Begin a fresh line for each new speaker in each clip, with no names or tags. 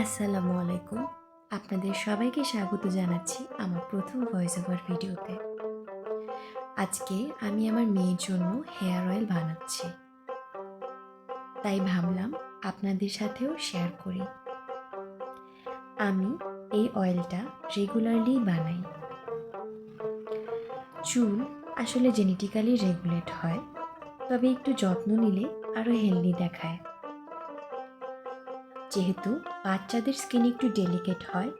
আসসালামু আলাইকুম। আপনাদের সবাইকে স্বাগত জানাচ্ছি আমার প্রথম ভয়েস ওভার ভিডিওতে। আজকে আমি আমার মেয়ের জন্য হেয়ার অয়েল বানাচ্ছি। তাই ভাবলাম আপনাদের সাথেও শেয়ার করি। আমি এই অয়েলটা রেগুলারলি বানাই। চুল আসলে জেনেটিক্যালি রেগুলেট হয়, তবে একটু যত্ন নিলে আরও হেলদি দেখায়। যেহেতু বাচ্চাদের স্কিন একটু ডেলিকেট হয়,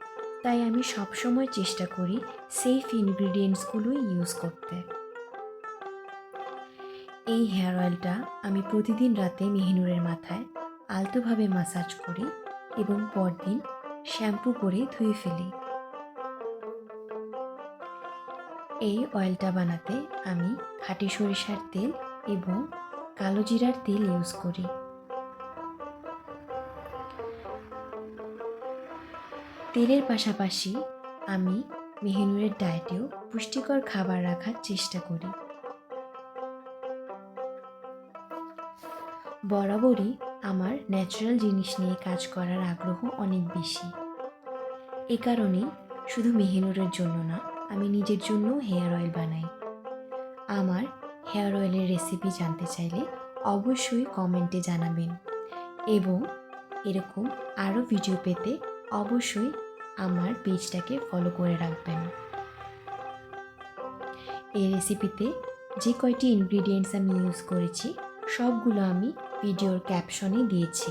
তাই আমি সবসময় চেষ্টা করি সেফ ইনগ্রিডিয়েন্টসগুলোই ইউজ করতে। এই হেয়ার অয়েলটা আমি প্রতিদিন রাতে মেহিনুরের মাথায় আলতোভাবে মাসাজ করি এবং পরদিন শ্যাম্পু করে ধুয়ে ফেলি। এই অয়েলটা বানাতে আমি খাঁটি সরিষার তেল এবং কালো জিরার তেল ইউজ করি। তেলের পাশাপাশি আমি মেহিনুরের ডায়েটেও পুষ্টিকর খাবার রাখার চেষ্টা করি। বরাবরই আমার ন্যাচারাল জিনিস নিয়ে কাজ করার আগ্রহ অনেক বেশি। এ কারণেই শুধু মেহিনুরের জন্য না, আমি নিজের জন্য হেয়ার অয়েল বানাই। আমার হেয়ার অয়েলের রেসিপি জানতে চাইলে অবশ্যই কমেন্টে জানাবেন এবং এরকম আরও ভিডিও পেতে অবশ্যই আমার পেজটাকে ফলো করে রাখবেন। এই রেসিপিতে যে কয়টি ইনগ্রিডিয়েন্টস আমি ইউজ করেছি সবগুলো আমি ভিডিওর ক্যাপশনে দিয়েছি,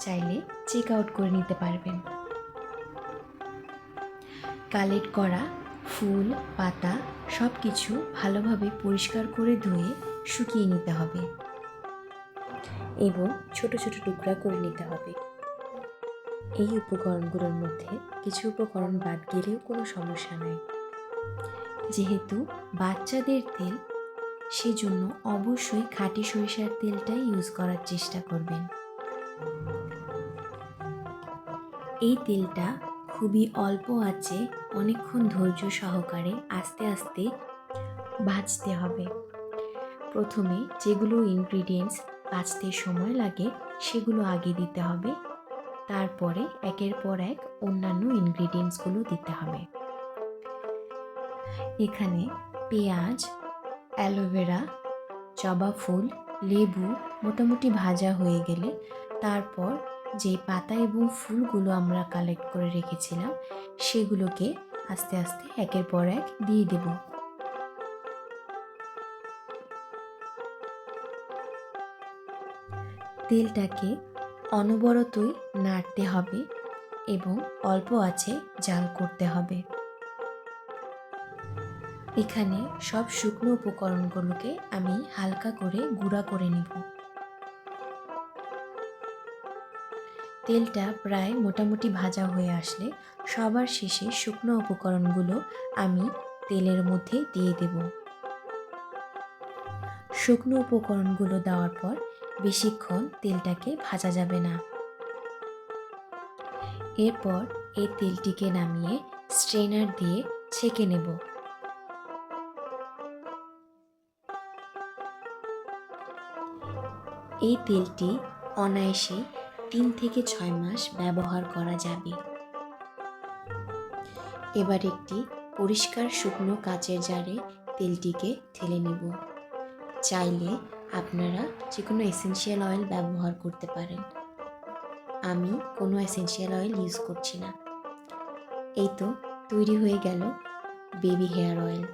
চাইলে চেক আউট করে নিতে পারবেন। কালেক্ট করা ফুল পাতা সব কিছু ভালোভাবে পরিষ্কার করে ধুয়ে শুকিয়ে নিতে হবে এবং ছোট ছোট টুকরা করে নিতে হবে। এই উপকরণগুলোর মধ্যে কিছু উপকরণ বাদ গেলেও কোনো সমস্যা নেই। যেহেতু বাচ্চাদের তেল, সেজন্য অবশ্যই খাঁটি সরিষার তেলটাই ইউজ করার চেষ্টা করবেন। এই তেলটা খুবই অল্প আঁচে অনেকক্ষণ ধৈর্য সহকারে আস্তে আস্তে ভাজতে হবে। প্রথমে যেগুলো ইনগ্রিডিয়েন্টস ভাজতে সময় লাগে সেগুলো আগে দিতে হবে, তারপরে একের পর এক অন্যান্য ইনগ্রিডিয়েন্টসগুলো দিতে হবে। এখানে পেঁয়াজ, অ্যালোভেরা, জবা ফুল, লেবু মোটামুটি ভাজা হয়ে গেলে তারপর যে পাতা এবং ফুলগুলো আমরা কালেক্ট করে রেখেছিলাম সেগুলোকে আস্তে আস্তে একের পর এক দিয়ে দেব। তেলটাকে অনবরতই নাড়তে হবে এবং অল্প আঁচে জাল করতে হবে। এখানে সব শুকনো উপকরণগুলোকে আমি হালকা করে গুঁড়া করে নিব। তেলটা প্রায় মোটামুটি ভাজা হয়ে আসলে সবার শেষে শুকনো উপকরণগুলো আমি তেলের মধ্যে দিয়ে দেব। শুকনো উপকরণগুলো দেওয়ার পর বেশিক্ষণ তেলটাকে ভাজা যাবে না। এরপর এই তেলটিকে নামিয়ে স্ট্রেনার দিয়ে ছেঁকে নেব। এই তেলটি অনায়াসে 3 থেকে 6 মাস ব্যবহার করা যাবে। এবার একটি পরিষ্কার শুকনো কাচের জারে তেলটিকে ঢেলে নেব। চাইলে আপনারা যে কোনো এসেনশিয়াল অয়েল ব্যবহার করতে পারেন। আমি কোনো এসেনশিয়াল অয়েল ইউজ করছি না। এই তো তৈরি হয়ে গেল বেবি হেয়ার অয়েল।